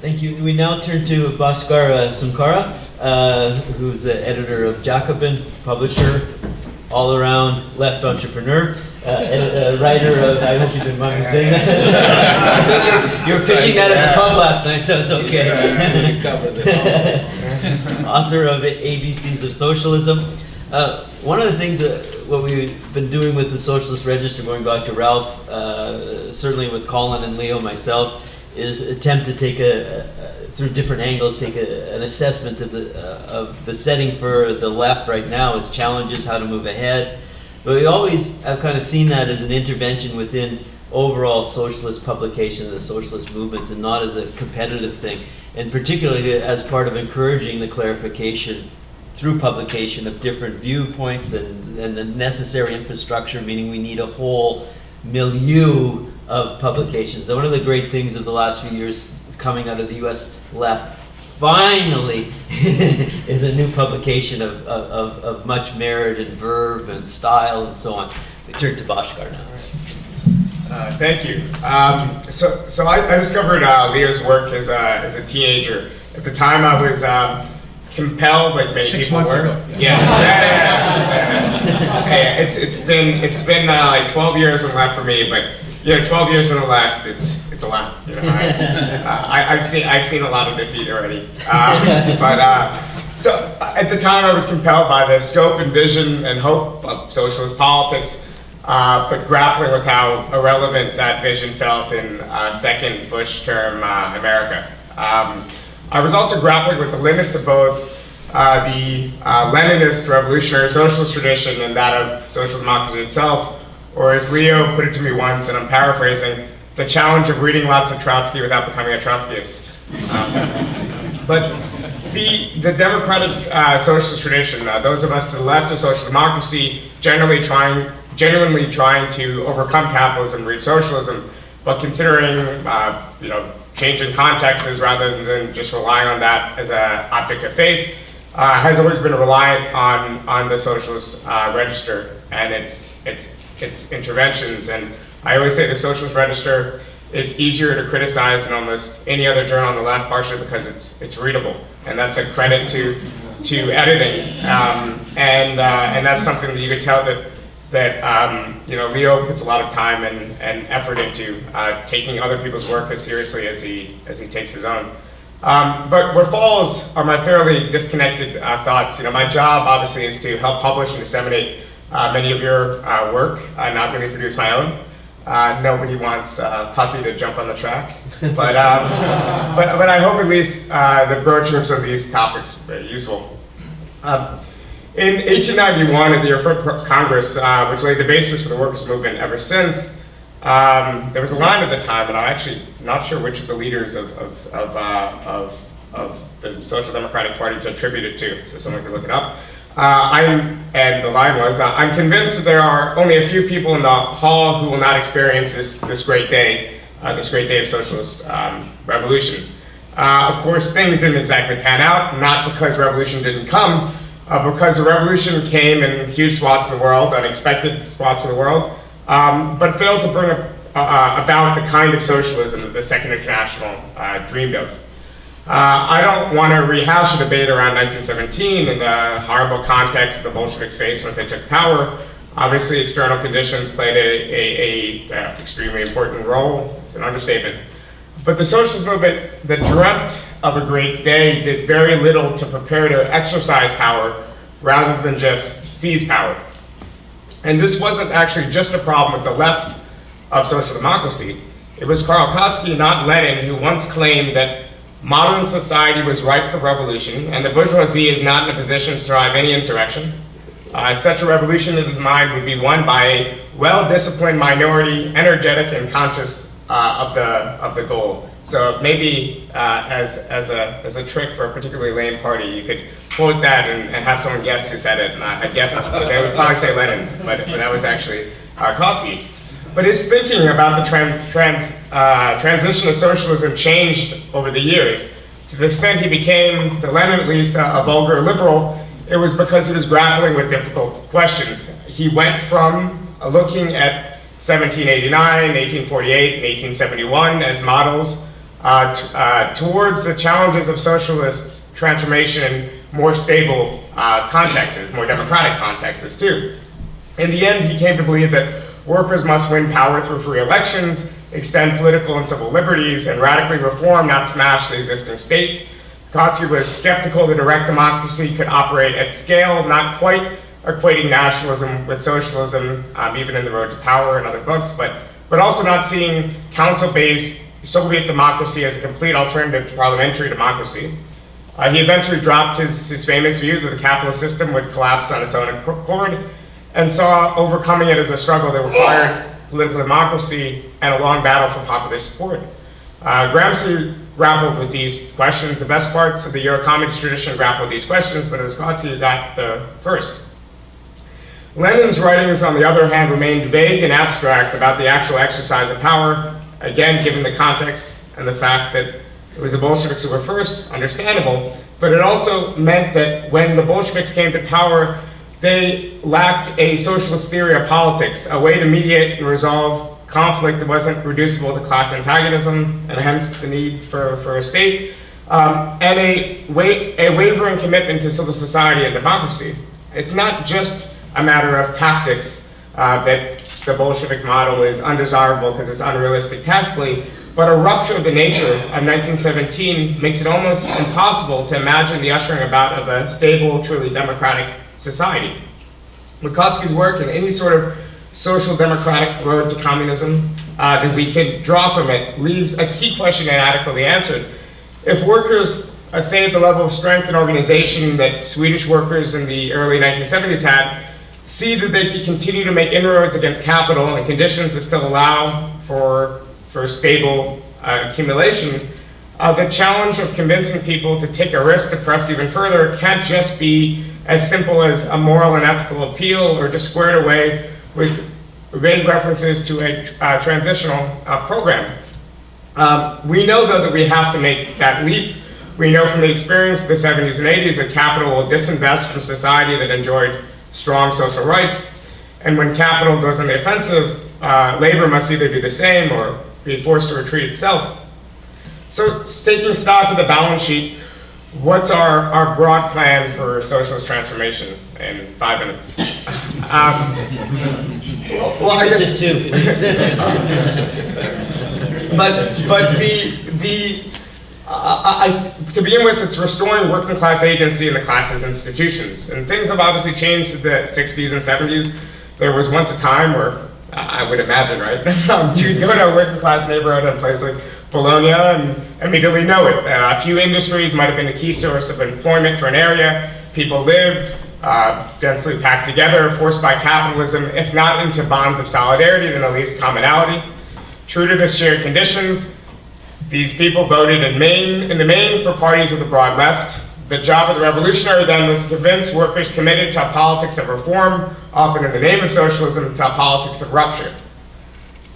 Thank you. We now turn to Bhaskar Sunkara, who's the editor of Jacobin, publisher, all-around left entrepreneur, writer of, I hope you didn't mind me saying that. You were pitching that at the pub last night, so it's okay. Author of ABCs of Socialism. One of the things what we've been doing with the Socialist Register, going back to Ralph, certainly with Colin and Leo, myself, is attempt to take through different angles, take an assessment of the setting for the left right now, its challenges, how to move ahead. But we always have kind of seen that as an intervention within overall socialist publication, the socialist movements, and not as a competitive thing. And particularly as part of encouraging the clarification through publication of different viewpoints and the necessary infrastructure, meaning we need a whole milieu of publications. One of the great things of the last few years coming out of the US left, finally, is a new publication of much merit and verve and style and so on. We turn to Bhaskar now. Thank you. So I discovered Leo's work as a teenager. At the time I was compelled, like many 6 people months were. ago. Yes. Yeah. It's been like 12 years on the left for me, but 12 years on the left, it's a lot. I've seen a lot of defeat already. So at the time I was compelled by the scope and vision and hope of socialist politics, but grappling with how irrelevant that vision felt in second Bush term America. I was also grappling with the limits of both the Leninist revolutionary socialist tradition and that of social democracy itself, or as Leo put it to me once, and I'm paraphrasing, the challenge of reading lots of Trotsky without becoming a Trotskyist. But the democratic socialist tradition, those of us to the left of social democracy, genuinely trying to overcome capitalism, reach socialism, but considering changing contexts rather than just relying on that as an object of faith, has always been reliant on the Socialist Register and its interventions. And I always say the Socialist Register is easier to criticize than almost any other journal on the left, partially because it's readable, and that's a credit to editing. And that's something that you could tell that Leo puts a lot of time and effort into taking other people's work as seriously as he takes his own. But what follows are my fairly disconnected thoughts. My job obviously is to help publish and disseminate many of your work, not really produce my own. Nobody wants Puffy to jump on the track, but I hope at least the broaching of some of these topics is very useful. In 1891, at the year for Congress, which laid the basis for the workers' movement ever since, there was a line at the time, and I'm actually not sure which of the leaders of the Social Democratic Party to attribute it to, so someone can look it up. And the line was, I'm convinced that there are only a few people in the hall who will not experience this great day of socialist revolution. Of course, things didn't exactly pan out, not because revolution didn't come, because the revolution came in huge swaths of the world, unexpected swaths of the world, but failed to bring about the kind of socialism that the Second International dreamed of. I don't want to rehash a debate around 1917 and the horrible context the Bolsheviks faced once they took power. Obviously, external conditions played a extremely important role. It's an understatement. But the socialist movement that dreamt of a great day did very little to prepare to exercise power rather than just seize power. And this wasn't actually just a problem with the left of social democracy. It was Karl Kautsky, not Lenin, who once claimed that modern society was ripe for revolution, and the bourgeoisie is not in a position to survive any insurrection. Such a revolution in his mind would be won by a well-disciplined minority, energetic and conscious of the goal. So maybe as a trick for a particularly lame party, you could quote that and have someone guess who said it. And I guess they would probably say Lenin, but that was actually Kautsky. But his thinking about the transition to socialism changed over the years. To the extent he became, to Lenin at least, a vulgar liberal, it was because he was grappling with difficult questions. He went from looking at 1789, 1848, and 1871 as models towards the challenges of socialist transformation in more stable contexts, more democratic contexts too. In the end, he came to believe that workers must win power through free elections, extend political and civil liberties, and radically reform, not smash, the existing state. Kautsky was skeptical that direct democracy could operate at scale, not quite equating nationalism with socialism, even in The Road to Power and other books, but also not seeing council-based Soviet democracy as a complete alternative to parliamentary democracy. He eventually dropped his famous view that the capitalist system would collapse on its own accord, and saw overcoming it as a struggle that required political democracy and a long battle for popular support. Gramsci grappled with these questions. The best parts of the Eurocommunist tradition grappled with these questions, but it was Kautsky who got the first. Lenin's writings, on the other hand, remained vague and abstract about the actual exercise of power, again, given the context and the fact that it was the Bolsheviks who were first, understandable, but it also meant that when the Bolsheviks came to power, they lacked a socialist theory of politics, a way to mediate and resolve conflict that wasn't reducible to class antagonism, and hence the need for a state, and a wavering commitment to civil society and democracy. It's not just a matter of tactics that the Bolshevik model is undesirable because it's unrealistic tactically, but a rupture of the nature of 1917 makes it almost impossible to imagine the ushering about of a stable, truly democratic society. Kautsky's work in any sort of social democratic road to communism that we can draw from it leaves a key question inadequately answered. If workers say at the level of strength and organization that Swedish workers in the early 1970s had, see that they can continue to make inroads against capital in conditions that still allow for stable accumulation, the challenge of convincing people to take a risk to press even further can't just be as simple as a moral and ethical appeal or just squared away with vague references to a transitional program. We know, though, that we have to make that leap. We know from the experience of the 70s and 80s that capital will disinvest from society that enjoyed strong social rights. And when capital goes on the offensive, labor must either do the same or be forced to retreat itself. So taking stock of the balance sheet, what's our broad plan for socialist transformation in 5 minutes? Well, I guess two. To begin with, it's restoring working class agency in the class's institutions. And things have obviously changed in the 60s and 70s. There was once a time where, I would imagine, right? You'd go to a working class neighborhood in a place like Bologna and immediately know it. A few industries might have been the key source of employment for an area. People lived densely packed together, forced by capitalism, if not into bonds of solidarity, then at least commonality. True to the shared conditions, these people voted in the main for parties of the broad left. The job of the revolutionary then was to convince workers committed to a politics of reform, often in the name of socialism, to a politics of rupture.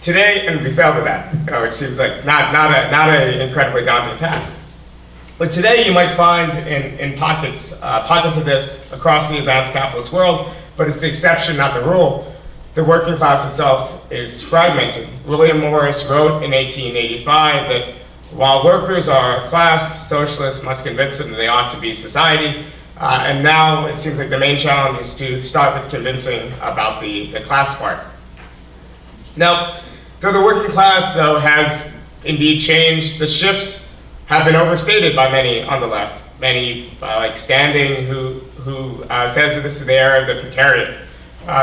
Today, and we failed at that, which seems like not an incredibly daunting task. But today you might find in pockets of this across the advanced capitalist world, but it's the exception, not the rule. The working class itself is fragmented. William Morris wrote in 1885 that while workers are a class, socialists must convince them that they ought to be society. And now it seems like the main challenge is to start with convincing about the class part. Now, though the working class, though, has indeed changed, the shifts have been overstated by many on the left. Many, like Standing, who says that this is the era of the precariat.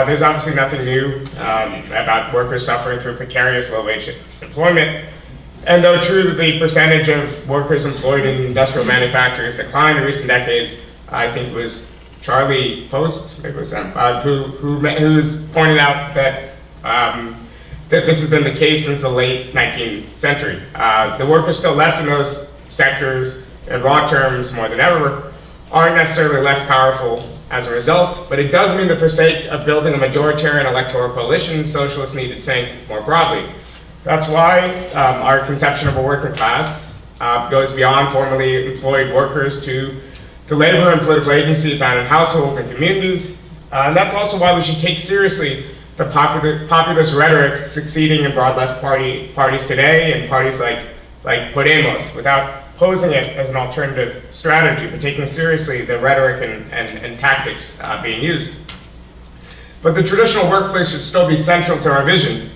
There's obviously nothing new about workers suffering through precarious low-wage employment. And though true that the percentage of workers employed in industrial manufacturing has declined in recent decades, I think it was Charlie Post, who's pointed out that that this has been the case since the late 19th century. The workers still left in those sectors, in raw terms more than ever, aren't necessarily less powerful as a result, but it does mean that for sake of building a majoritarian electoral coalition, socialists need to think more broadly. That's why our conception of a working class goes beyond formerly employed workers to the labor and political agency found in households and communities. And that's also why we should take seriously the populist rhetoric succeeding in broad left parties today, and parties like like Podemos, without posing it as an alternative strategy, but taking seriously the rhetoric and tactics being used. But the traditional workplace should still be central to our vision.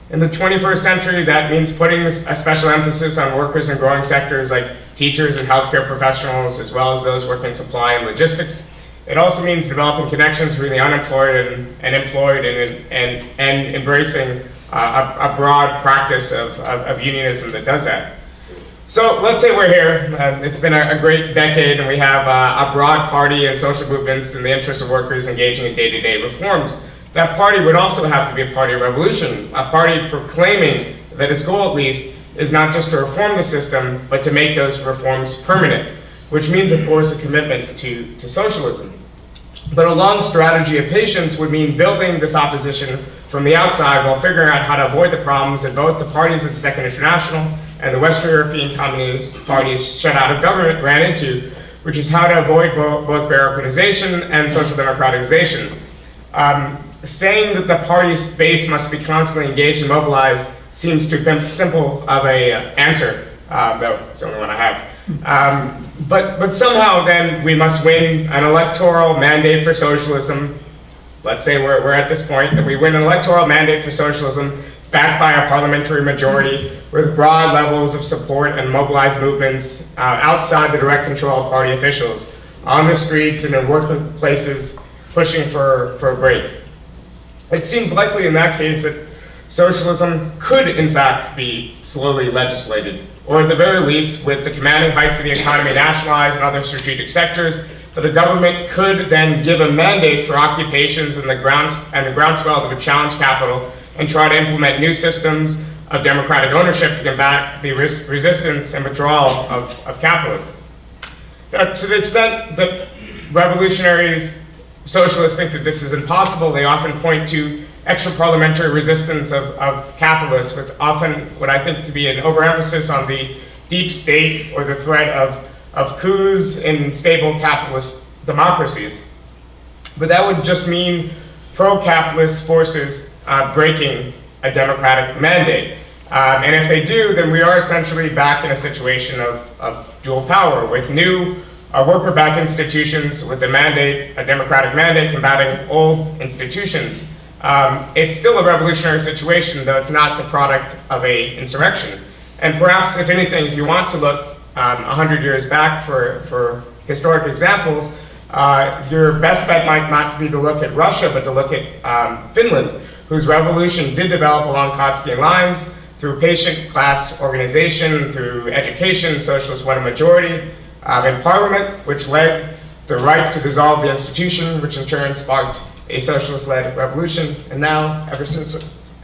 In the 21st century, that means putting a special emphasis on workers in growing sectors like teachers and healthcare professionals, as well as those working in supply and logistics. It also means developing connections between the unemployed and employed, and embracing a broad practice of unionism that does that. So let's say we're here, it's been a great decade, and we have a broad party and social movements in the interest of workers engaging in day-to-day reforms. That party would also have to be a party of revolution, a party proclaiming that its goal, at least, is not just to reform the system, but to make those reforms permanent, which means, of course, a commitment to socialism. But a long strategy of patience would mean building this opposition from the outside while figuring out how to avoid the problems that both the parties of the Second International and the Western European Communist parties shut out of government ran into, which is how to avoid both bureaucratization and social democratization. Saying that the party's base must be constantly engaged and mobilized seems too simple of a answer, though it's the only one I have. But somehow then we must win an electoral mandate for socialism. Let's say we're at this point, that we win an electoral mandate for socialism backed by a parliamentary majority with broad levels of support and mobilized movements outside the direct control of party officials, on the streets and in workplaces pushing for a break. It seems likely in that case that socialism could in fact be slowly legislated, or at the very least, with the commanding heights of the economy nationalized and other strategic sectors, that a government could then give a mandate for occupations and the groundswell that would challenge capital and try to implement new systems of democratic ownership to combat the resistance and withdrawal of capitalists. Now, to the extent that revolutionaries, socialists think that this is impossible, they often point to extra-parliamentary resistance of capitalists, with often what I think to be an overemphasis on the deep state or the threat of coups in stable capitalist democracies. But that would just mean pro-capitalist forces breaking a democratic mandate. And if they do, then we are essentially back in a situation of dual power, with new worker-backed institutions with a democratic mandate combating old institutions. It's still a revolutionary situation, though it's not the product of an insurrection. And perhaps, if anything, if you want to look 100 years back for historic examples, your best bet might not be to look at Russia, but to look at Finland, whose revolution did develop along Kautsky lines through patient class organization, through education. Socialists won a majority in parliament, which led the right to dissolve the institution, which in turn sparked a socialist-led revolution. And now, ever since,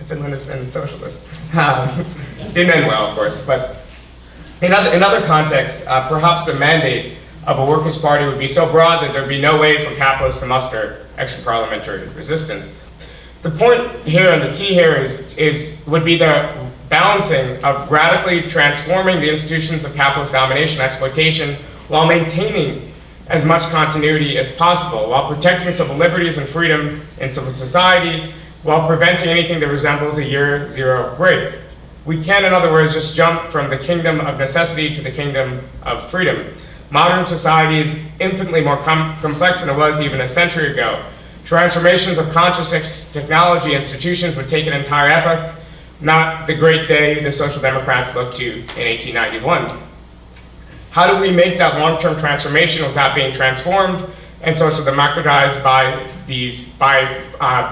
Finland has been socialist. Didn't end well, of course, but in other contexts, perhaps the mandate of a workers' party would be so broad that there'd be no way for capitalists to muster extra-parliamentary resistance. The point here, and the key here, would be the balancing of radically transforming the institutions of capitalist domination and exploitation while maintaining as much continuity as possible, while protecting civil liberties and freedom in civil society, while preventing anything that resembles a year zero break. We can, in other words, just jump from the kingdom of necessity to the kingdom of freedom. Modern society is infinitely more complex than it was even a century ago. Transformations of consciousness, technology, institutions would take an entire epoch, not the great day the Social Democrats looked to in 1891. How do we make that long-term transformation without being transformed and social democratized by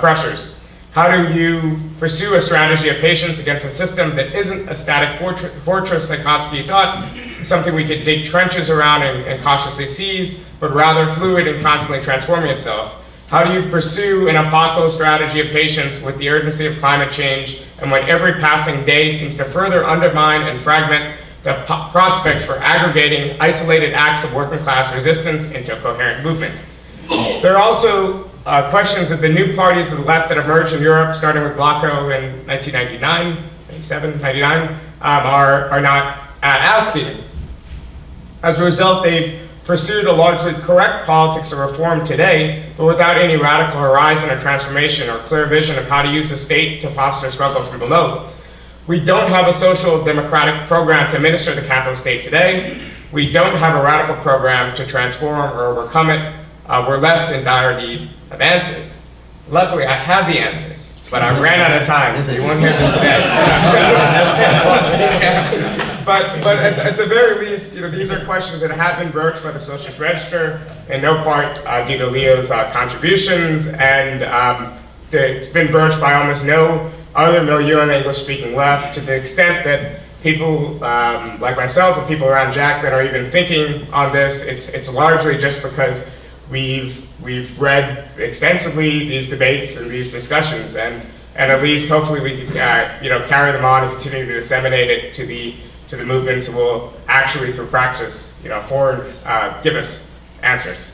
pressures? How do you pursue a strategy of patience against a system that isn't a static fortress that Kautsky thought, something we could dig trenches around and cautiously seize, but rather fluid and constantly transforming itself? How do you pursue an apocalypse strategy of patience with the urgency of climate change, and when every passing day seems to further undermine and fragment the prospects for aggregating isolated acts of working class resistance into a coherent movement? There are also questions that the new parties of the left that emerged in Europe, starting with Blocko in 1999, 97, 99, are not asking. As a result, they've pursued a largely correct politics of reform today, but without any radical horizon or transformation or clear vision of how to use the state to foster struggle from below. We don't have a social democratic program to administer the capitalist state today. We don't have a radical program to transform or overcome it. We're left in dire need of answers. Luckily, I have the answers, but I ran out of time, so you won't hear them today. But at the very least, these are questions that have been broached by the Socialist Register, in no part due to Leo's contributions, and it's been broached by almost no other milieu on the English-speaking left, to the extent that people like myself and people around Jackman are even thinking on this. It's largely just because we've read extensively these debates and these discussions, and at least hopefully we can carry them on and continue to disseminate it to the movements, and will actually through practice give us answers.